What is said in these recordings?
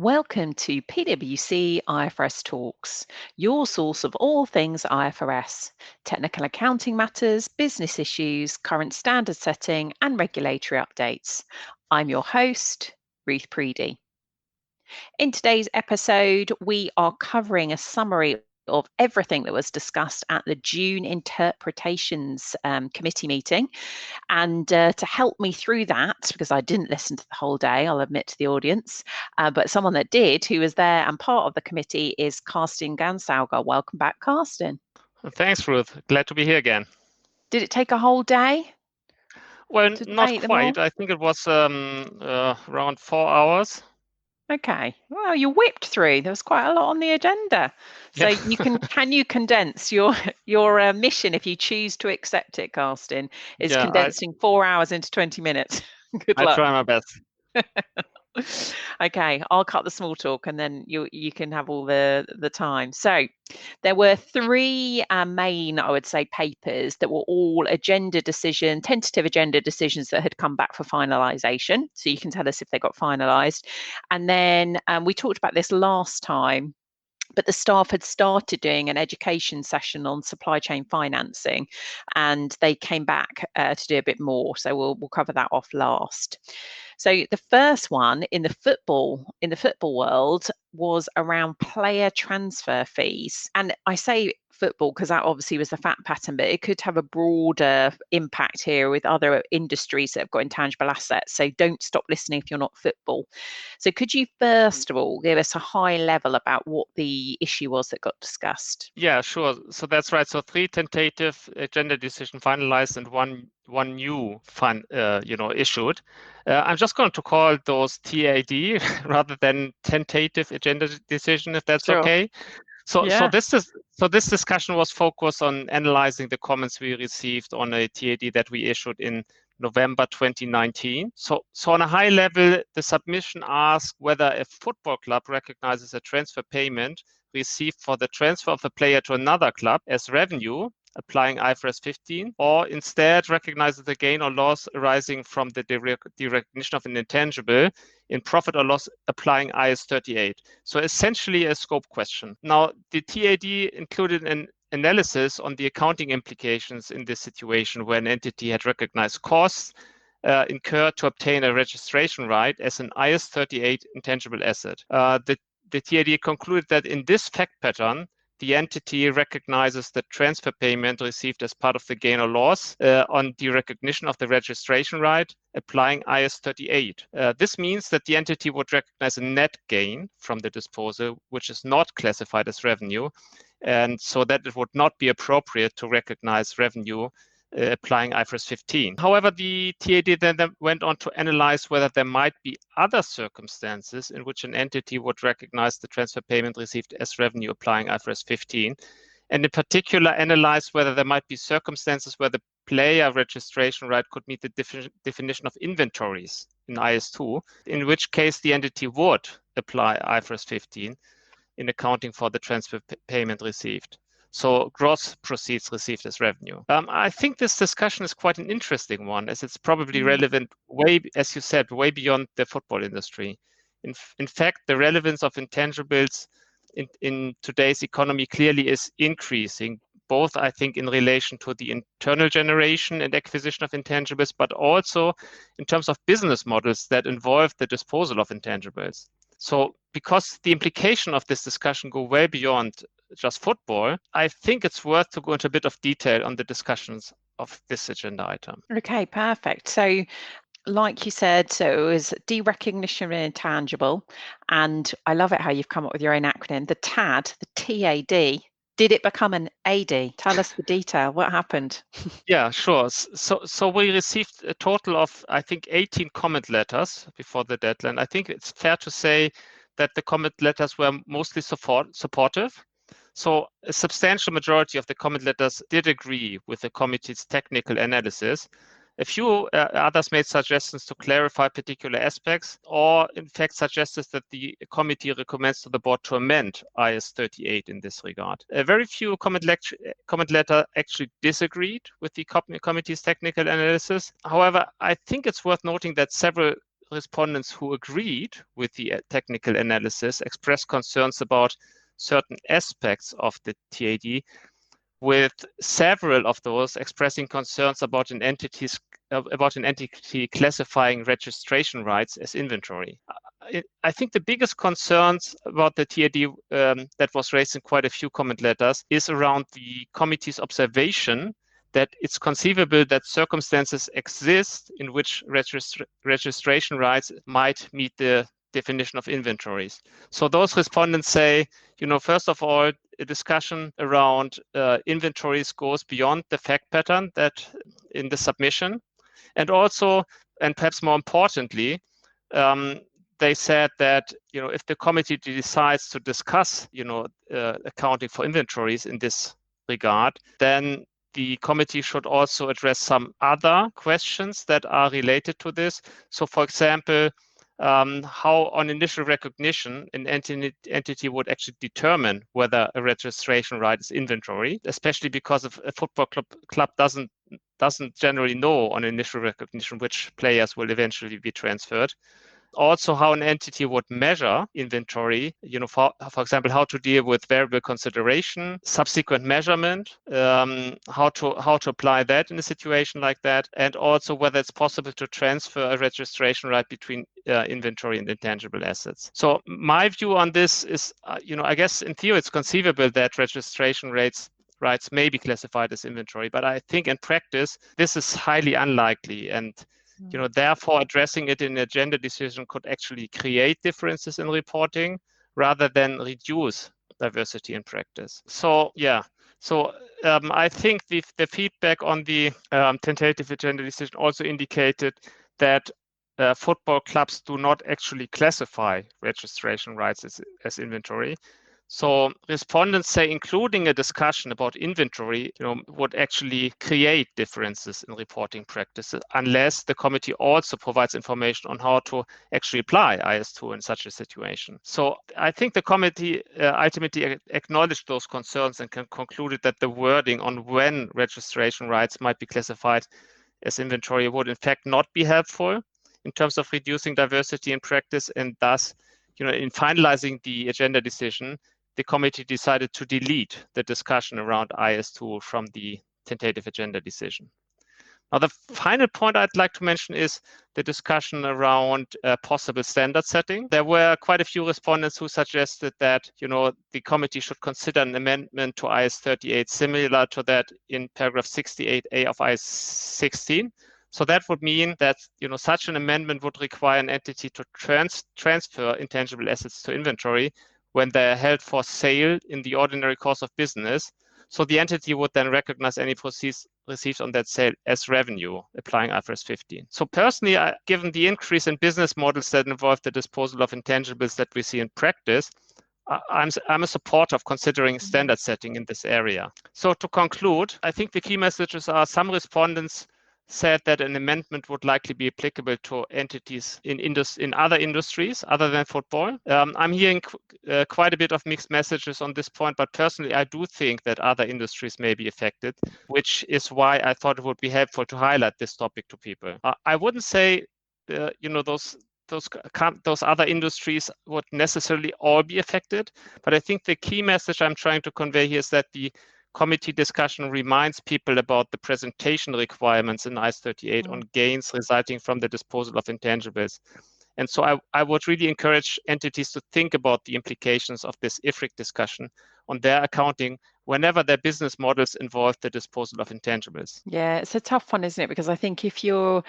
Welcome to PwC IFRS Talks, your source of all things IFRS, technical accounting matters, business issues, current standard setting, and regulatory updates. I'm your host, Ruth Preedy. In today's episode, we are covering a summary of everything that was discussed at the June Interpretations Committee meeting. And to help me through that, because I didn't listen to the whole day, I'll admit to the audience, but someone that did, who was there and part of the committee, is Karsten Ganssauge. Welcome back, Karsten. Thanks, Ruth. Glad to be here again. Did it take a whole day? Well, not quite. I think it was around 4 hours. Okay. Well, you whipped through. There was quite a lot on the agenda. So Yeah. can you condense your mission, if you choose to accept it, Karsten, is condensing 4 hours into 20 minutes. Good luck. I'll try my best. Okay, I'll cut the small talk and then you can have all the time. So there were three main, I would say, papers that were all tentative agenda decisions that had come back for finalisation. So you can tell us if they got finalised. And then we talked about this last time, but the staff had started doing an education session on supply chain financing, and they came back to do a bit more. So we'll cover that off last. So the first one in the football world was around player transfer fees. And I say football because that obviously was the fact pattern, but it could have a broader impact here with other industries that have got intangible assets. So don't stop listening if you're not football. So could you first of all give us a high level about what the issue was that got discussed? Yeah, sure. So that's right. So 3 tentative agenda decision finalized and one new issued. I'm just going to call those TAD rather than tentative agenda decision, if that's okay. So this discussion was focused on analyzing the comments we received on a TAD that we issued in November 2019. So on a high level, the submission asked whether a football club recognizes a transfer payment received for the transfer of a player to another club as revenue, applying IFRS 15, or instead recognizes the gain or loss arising from the derecognition of an intangible in profit or loss, applying IAS 38. So essentially a scope question. Now, the TAD included an analysis on the accounting implications in this situation where an entity had recognized costs incurred to obtain a registration right as an IAS 38 intangible asset. The TAD concluded that in this fact pattern, the entity recognizes the transfer payment received as part of the gain or loss on the recognition of the registration right, applying IAS 38. This means that the entity would recognize a net gain from the disposal, which is not classified as revenue, and so that it would not be appropriate to recognize revenue applying IFRS 15. However, the TAD then went on to analyze whether there might be other circumstances in which an entity would recognize the transfer payment received as revenue applying IFRS 15, and in particular analyze whether there might be circumstances where the player registration right could meet the definition of inventories in IAS 2, in which case the entity would apply IFRS 15 in accounting for the transfer payment received. So gross proceeds received as revenue. I think this discussion is quite an interesting one, as it's probably relevant as you said, way beyond the football industry. In fact, the relevance of intangibles in today's economy clearly is increasing, both I think in relation to the internal generation and acquisition of intangibles, but also in terms of business models that involve the disposal of intangibles. So because the implication of this discussion go way beyond just football, I think it's worth to go into a bit of detail on the discussions of this agenda item. Okay, perfect. So like you said, so it was derecognition of intangible, and I love it how you've come up with your own acronym, the TAD, the TAD. Did it become an AD? Tell us the detail. What happened? Yeah, sure. So we received a total of, I think, 18 comment letters before the deadline. I think it's fair to say that the comment letters were mostly supportive. So a substantial majority of the comment letters did agree with the committee's technical analysis. A few others made suggestions to clarify particular aspects, or in fact suggested that the committee recommends to the board to amend IAS 38 in this regard. A very few comment letter actually disagreed with the committee's technical analysis. However, I think it's worth noting that several respondents who agreed with the technical analysis expressed concerns about certain aspects of the TAD, with several of those expressing concerns about an entity classifying registration rights as inventory. I think the biggest concerns about the TAD that was raised in quite a few comment letters is around the committee's observation that it's conceivable that circumstances exist in which registration rights might meet the definition of inventories. So those respondents say, first of all, a discussion around inventories goes beyond the fact pattern that in the submission. And also, and perhaps more importantly, they said that, if the committee decides to discuss, accounting for inventories in this regard, then the committee should also address some other questions that are related to this. So, for example, how on initial recognition an entity would actually determine whether a registration right is inventory, especially because if a football club doesn't generally know on initial recognition which players will eventually be transferred. Also, how an entity would measure inventory, for example, how to deal with variable consideration, subsequent measurement, how to apply that in a situation like that, and also whether it's possible to transfer a registration right between inventory and intangible assets. So my view on this is, I guess in theory it's conceivable that registration rights may be classified as inventory, but I think in practice this is highly unlikely, and therefore addressing it in a gender decision could actually create differences in reporting rather than reduce diversity in practice. So I think the feedback on the tentative gender decision also indicated that football clubs do not actually classify registration rights as inventory. So respondents say including a discussion about inventory, would actually create differences in reporting practices unless the committee also provides information on how to actually apply IS2 in such a situation. So I think the committee ultimately acknowledged those concerns and concluded that the wording on when registration rights might be classified as inventory would in fact not be helpful in terms of reducing diversity in practice, and thus, in finalizing the agenda decision, the committee decided to delete the discussion around IS2 from the tentative agenda decision. Now, the final point I'd like to mention is the discussion around possible standard setting. There were quite a few respondents who suggested that, the committee should consider an amendment to IS 38 similar to that in paragraph 68A of IS 16. So that would mean that, such an amendment would require an entity to transfer intangible assets to inventory when they're held for sale in the ordinary course of business. So the entity would then recognize any proceeds received on that sale as revenue, applying IFRS 15. So personally, given the increase in business models that involve the disposal of intangibles that we see in practice, I'm a supporter of considering standard setting in this area. So to conclude, I think the key messages are some respondents said that an amendment would likely be applicable to entities in other industries other than football. I'm hearing quite a bit of mixed messages on this point, but personally, I do think that other industries may be affected, which is why I thought it would be helpful to highlight this topic to people. I wouldn't say, those other industries would necessarily all be affected, but I think the key message I'm trying to convey here is that the committee discussion reminds people about the presentation requirements in IS 38 on gains resulting from the disposal of intangibles. And so I would really encourage entities to think about the implications of this IFRIC discussion on their accounting whenever their business models involve the disposal of intangibles. Yeah, it's a tough one, isn't it? Because I think if you're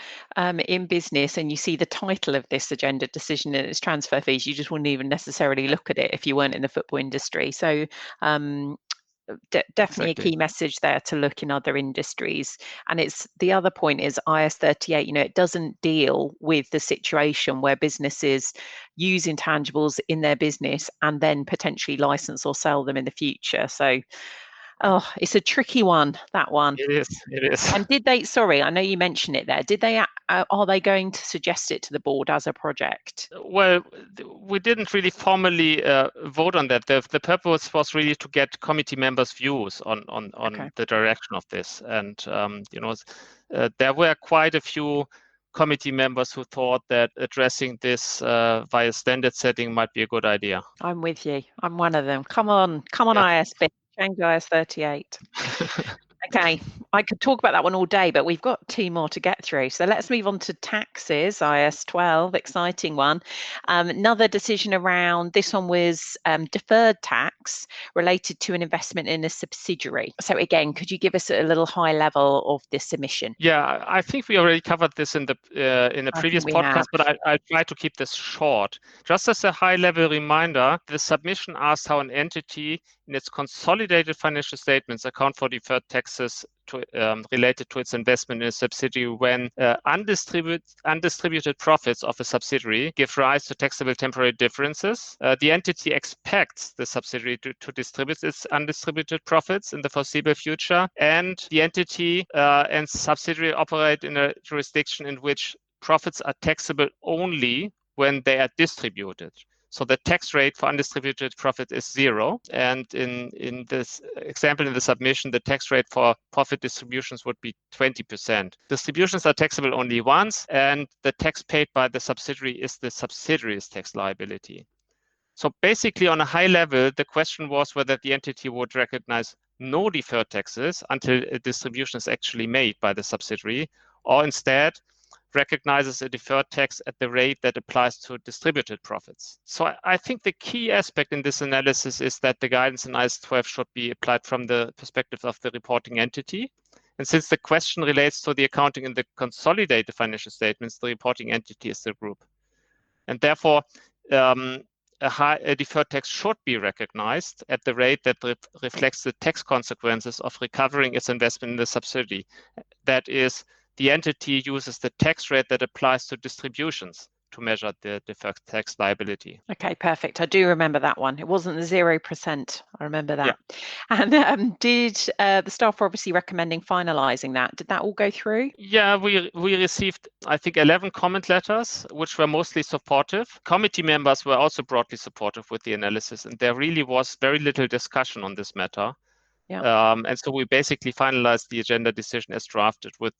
in business and you see the title of this agenda decision and it's transfer fees, you just wouldn't even necessarily look at it if you weren't in the football industry. So definitely a key message there to look in other industries. And it's the other point is IS 38, it doesn't deal with the situation where businesses use intangibles in their business and then potentially license or sell them in the future. So it's a tricky one, that one. It is. And did they, sorry, I know you mentioned it there, are they going to suggest it to the board as a project? Well, we didn't really formally vote on that. The purpose was really to get committee members' views on the direction of this. And, there were quite a few committee members who thought that addressing this via standard setting might be a good idea. I'm with you. I'm one of them. Come on, ISB, change IS 38. Okay, I could talk about that one all day, but we've got 2 more to get through. So let's move on to taxes, IS 12, exciting one. Another decision around, this one was deferred tax related to an investment in a subsidiary. So again, could you give us a little high level of this submission? Yeah, I think we already covered this in the previous podcast, but I'll try to keep this short. Just as a high-level reminder, the submission asks how an entity in its consolidated financial statements account for deferred taxes related to its investment in a subsidiary when undistributed profits of a subsidiary give rise to taxable temporary differences. The entity expects the subsidiary to distribute its undistributed profits in the foreseeable future, and the entity and subsidiary operate in a jurisdiction in which profits are taxable only when they are distributed. So the tax rate for undistributed profit is 0. And in this example in the submission, the tax rate for profit distributions would be 20%. Distributions are taxable only once, and the tax paid by the subsidiary is the subsidiary's tax liability. So basically, on a high level, the question was whether the entity would recognize no deferred taxes until a distribution is actually made by the subsidiary, or instead recognizes a deferred tax at the rate that applies to distributed profits. So I think the key aspect in this analysis is that the guidance in IS 12 should be applied from the perspective of the reporting entity. And since the question relates to the accounting in the consolidated financial statements, the reporting entity is the group. And therefore, a deferred tax should be recognized at the rate that reflects the tax consequences of recovering its investment in the subsidiary. That is, the entity uses the tax rate that applies to distributions to measure the deferred tax liability. Okay, perfect. I do remember that one. It wasn't the 0%. I remember that. Yeah. And did the staff were obviously recommending finalising that? Did that all go through? Yeah, we received, I think, 11 comment letters, which were mostly supportive. Committee members were also broadly supportive with the analysis, and there really was very little discussion on this matter. Yeah. And so we basically finalized the agenda decision as drafted with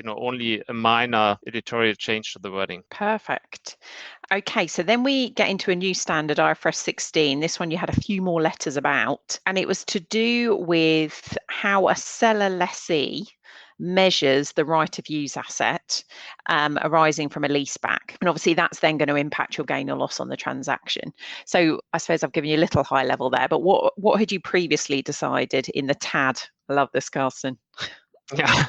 only a minor editorial change to the wording. Perfect. Okay, so then we get into a new standard, IFRS 16. This one you had a few more letters about, and it was to do with how a seller lessee measures the right of use asset arising from a leaseback. And obviously that's then going to impact your gain or loss on the transaction. So I suppose I've given you a little high level there, but what had you previously decided in the TAD? I love this, Karsten. Yeah.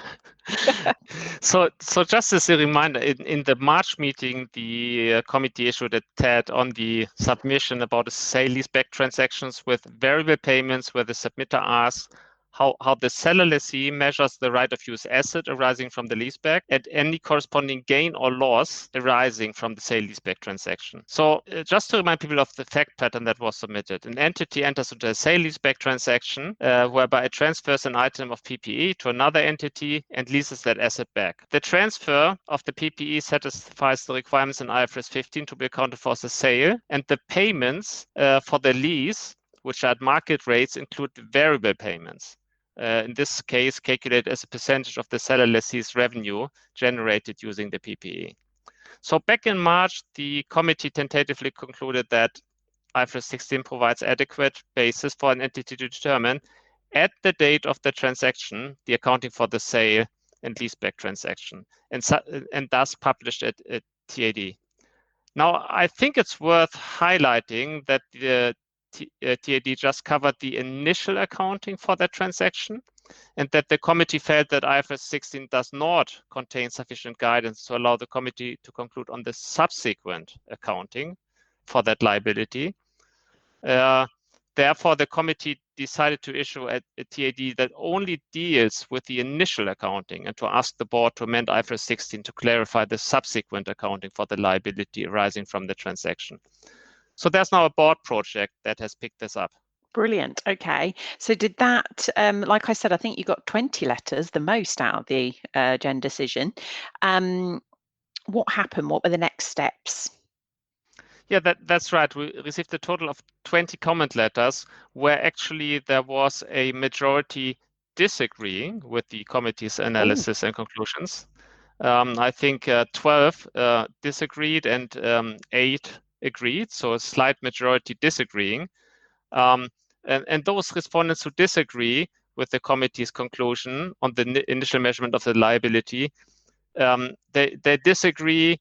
So just as a reminder, in the March meeting, the committee issued a TAD on the submission about the sale leaseback transactions with variable payments, where the submitter asks how the seller lessee measures the right of use asset arising from the leaseback and any corresponding gain or loss arising from the sale leaseback transaction. So just to remind people of the fact pattern that was submitted, an entity enters into a sale leaseback transaction whereby it transfers an item of PPE to another entity and leases that asset back. The transfer of the PPE satisfies the requirements in IFRS 15 to be accounted for as a sale, and the payments for the lease, which are at market rates, include variable payments. In this case, calculated as a percentage of the seller lessee's revenue generated using the PPE. So back in March, the committee tentatively concluded that IFRS 16 provides adequate basis for an entity to determine at the date of the transaction the accounting for the sale and leaseback transaction, and thus published at TAD. Now, I think it's worth highlighting that the TAD just covered the initial accounting for that transaction, and that the committee felt that IFRS 16 does not contain sufficient guidance to allow the committee to conclude on the subsequent accounting for that liability. Therefore, the committee decided to issue a TAD that only deals with the initial accounting and to ask the board to amend IFRS 16 to clarify the subsequent accounting for the liability arising from the transaction. So there's now a board project that has picked this up. Brilliant. Okay. So did that, like I said, I think you got 20 letters, the most out of the agenda decision. What happened? What were the next steps? Yeah, that's right. We received a total of 20 comment letters where actually there was a majority disagreeing with the committee's analysis and conclusions. I think 12 disagreed and 8 agreed, so a slight majority disagreeing. And those respondents who disagree with the committee's conclusion on the initial measurement of the liability, they disagree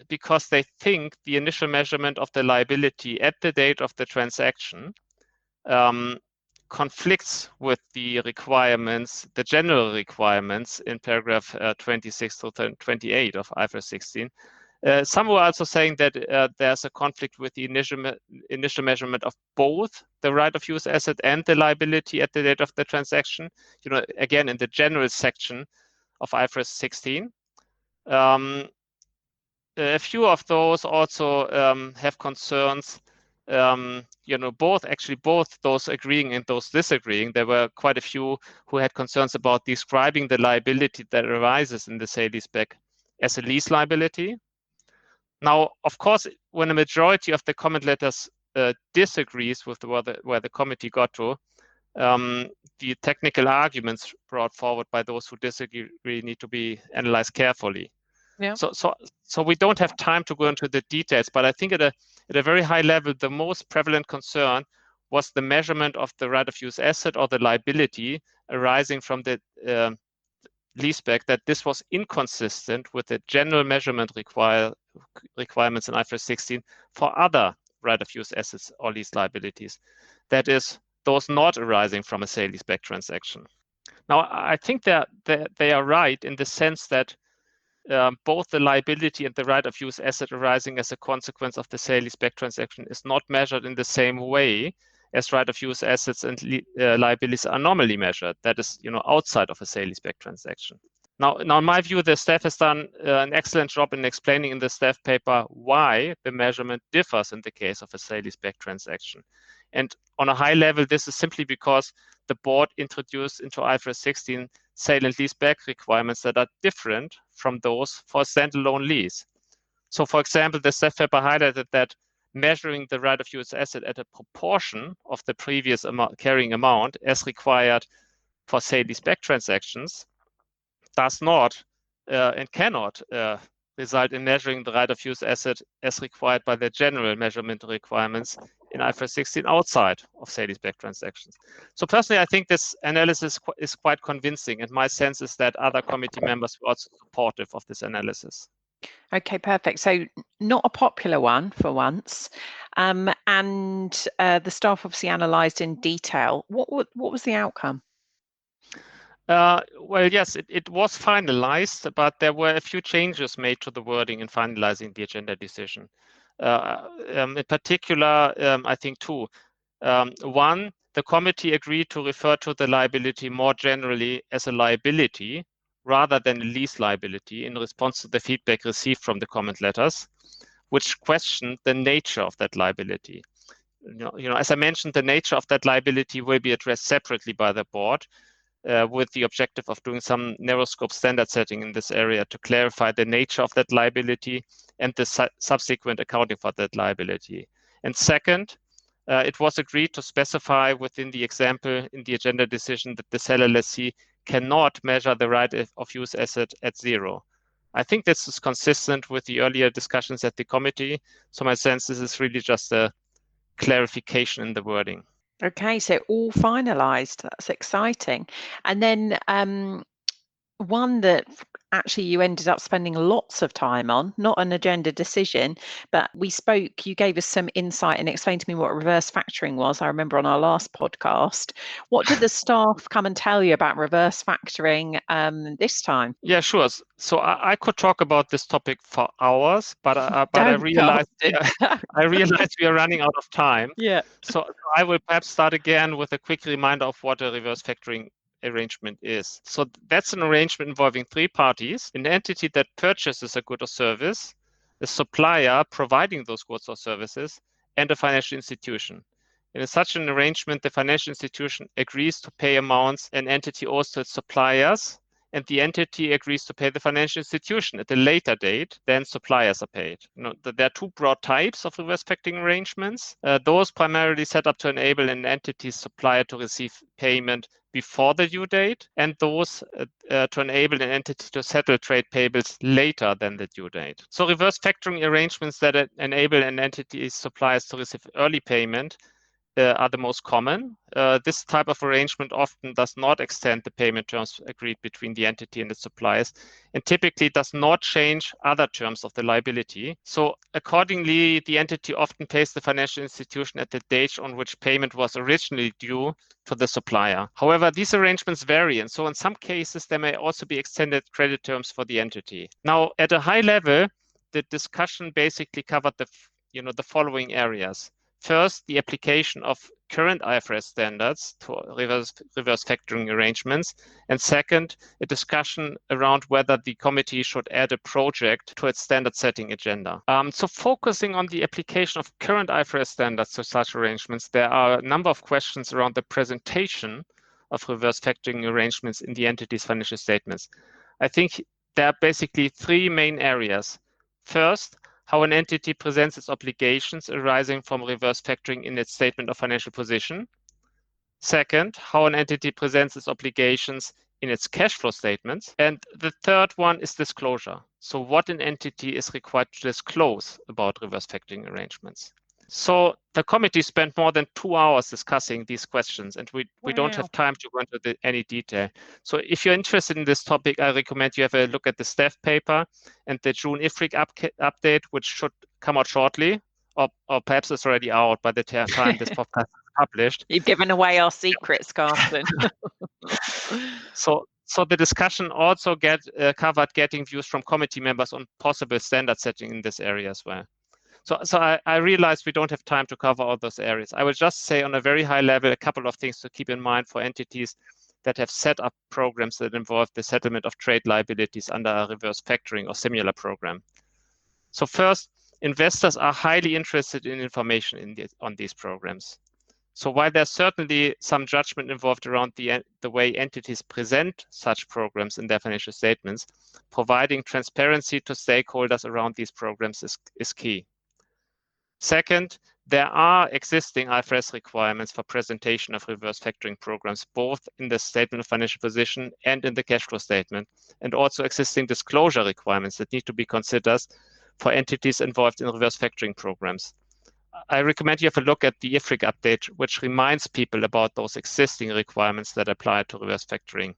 because they think the initial measurement of the liability at the date of the transaction conflicts with the requirements, the general requirements in paragraph 26 to 28 of IFRS 16. Some were also saying that there's a conflict with the initial measurement of both the right of use asset and the liability at the date of the transaction. Again, in the general section of IFRS 16. A few of those also have concerns. Both those agreeing and those disagreeing. There were quite a few who had concerns about describing the liability that arises in the sale-leaseback as a lease liability. Now, of course, when a majority of the comment letters disagrees with where the committee got to, the technical arguments brought forward by those who disagree need to be analyzed carefully. Yeah. So we don't have time to go into the details, but I think at a very high level, the most prevalent concern was the measurement of the right of use asset or the liability arising from the leaseback, that this was inconsistent with the general measurement requirements in IFRS 16 for other right of use assets or lease liabilities. That is, those not arising from a sale-leaseback transaction. Now, I think that they are right in the sense that both the liability and the right of use asset arising as a consequence of the sale-leaseback transaction is not measured in the same way as right of use assets and liabilities are normally measured. That is, outside of a sale-leaseback transaction. Now, in my view, the staff has done an excellent job in explaining in the staff paper why the measurement differs in the case of a sale-leaseback transaction. And on a high level, this is simply because the board introduced into IFRS 16 sale and leaseback requirements that are different from those for a standalone lease. So, for example, the staff paper highlighted that measuring the right of use asset at a proportion of the previous carrying amount as required for sale leaseback transactions does not and cannot result in measuring the right of use asset as required by the general measurement requirements in IFRS 16 outside of sale-leaseback transactions. So personally, I think this analysis is quite convincing, and my sense is that other committee members were also supportive of this analysis. Okay, perfect. So not a popular one for once, and the staff obviously analysed in detail. What was the outcome? Well, yes, it was finalized, but there were a few changes made to the wording in finalizing the agenda decision. In particular, I think two. One, the committee agreed to refer to the liability more generally as a liability rather than a lease liability in response to the feedback received from the comment letters, which questioned the nature of that liability. As I mentioned, the nature of that liability will be addressed separately by the board, with the objective of doing some narrow scope standard setting in this area to clarify the nature of that liability and the subsequent accounting for that liability. And second, it was agreed to specify within the example in the agenda decision that the seller lessee cannot measure the right of use asset at zero. I think this is consistent with the earlier discussions at the committee. So my sense is it's really just a clarification in the wording. Okay, so all finalised. That's exciting. And then one that actually you ended up spending lots of time on, not an agenda decision, but you gave us some insight and explained to me what reverse factoring was. I remember on our last podcast. What did the staff come and tell you about reverse factoring this time? Yeah, sure. So I could talk about this topic for hours, but I realized we are running out of time. Yeah. So I will perhaps start again with a quick reminder of what a reverse factoring arrangement is. So that's an arrangement involving three parties: an entity that purchases a good or service, a supplier providing those goods or services, and a financial institution. In such an arrangement, the financial institution agrees to pay amounts an entity owes to its suppliers and the entity agrees to pay the financial institution at a later date, then suppliers are paid. There are two broad types of reverse factoring arrangements. Those primarily set up to enable an entity's supplier to receive payment before the due date, and those to enable an entity to settle trade payables later than the due date. So reverse factoring arrangements that enable an entity's suppliers to receive early payment are the most common. This type of arrangement often does not extend the payment terms agreed between the entity and its suppliers, and typically does not change other terms of the liability. So accordingly, the entity often pays the financial institution at the date on which payment was originally due to the supplier. However, these arrangements vary, and so in some cases, there may also be extended credit terms for the entity. Now, at a high level, the discussion basically covered the following areas. First, the application of current IFRS standards to reverse factoring arrangements. And second, a discussion around whether the committee should add a project to its standard setting agenda. So focusing on the application of current IFRS standards to such arrangements, there are a number of questions around the presentation of reverse factoring arrangements in the entity's financial statements. I think there are basically three main areas. First, how an entity presents its obligations arising from reverse factoring in its statement of financial position. Second, how an entity presents its obligations in its cash flow statements. And the third one is disclosure. So what an entity is required to disclose about reverse factoring arrangements. So the committee spent more than 2 hours discussing these questions, and we don't have time to go into any detail. So if you're interested in this topic, I recommend you have a look at the staff paper and the June IFRIC update, which should come out shortly, or perhaps it's already out by the time this podcast is published. You've given away our secrets, Karsten. So the discussion also covered getting views from committee members on possible standard setting in this area as well. So I realize we don't have time to cover all those areas. I will just say on a very high level, a couple of things to keep in mind for entities that have set up programs that involve the settlement of trade liabilities under a reverse factoring or similar program. So first, investors are highly interested in information on these programs. So while there's certainly some judgment involved around the way entities present such programs in their financial statements, providing transparency to stakeholders around these programs is key. Second, there are existing IFRS requirements for presentation of reverse factoring programs, both in the statement of financial position and in the cash flow statement, and also existing disclosure requirements that need to be considered for entities involved in reverse factoring programs. I recommend you have a look at the IFRIC update, which reminds people about those existing requirements that apply to reverse factoring.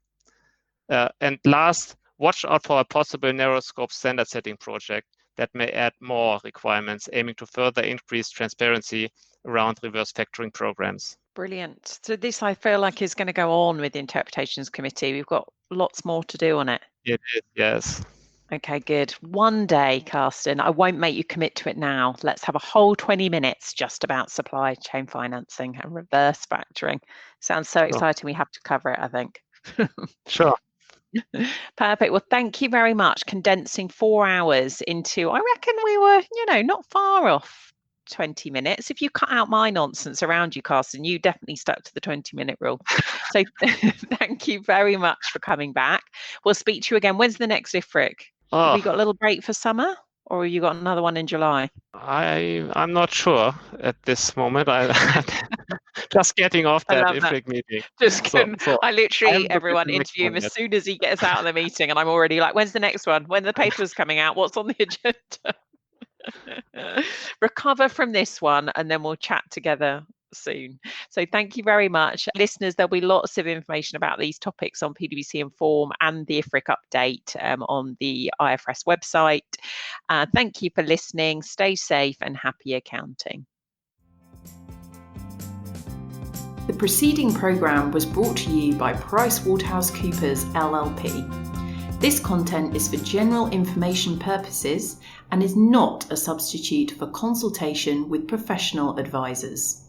And last, watch out for a possible narrow scope standard setting project that may add more requirements aiming to further increase transparency around reverse factoring programs. Brilliant. So this, I feel like, is going to go on with the Interpretations Committee. We've got lots more to do on it. It is, yes. Okay, good. One day, Karsten, I won't make you commit to it now. Let's have a whole 20 minutes just about supply chain financing and reverse factoring. Sounds so exciting. We have to cover it, I think. Sure. Perfect. Well, thank you very much. Condensing 4 hours into, I reckon we were, not far off 20 minutes. If you cut out my nonsense around you, Karsten, you definitely stuck to the 20-minute rule. So thank you very much for coming back. We'll speak to you again. When's the next IFRIC? Have we got a little break for summer, or have you got another one in July? I'm not sure at this moment. I just getting off that IFRIC meeting. I literally, everyone interview him as soon as he gets out of the meeting, and I'm already like, when's the next one? When the paper's coming out? What's on the agenda? Recover from this one, and then we'll chat together soon. So thank you very much. Listeners, there'll be lots of information about these topics on PwC Inform and the IFRIC update on the IFRS website. Thank you for listening. Stay safe and happy accounting. The preceding programme was brought to you by PricewaterhouseCoopers LLP. This content is for general information purposes and is not a substitute for consultation with professional advisors.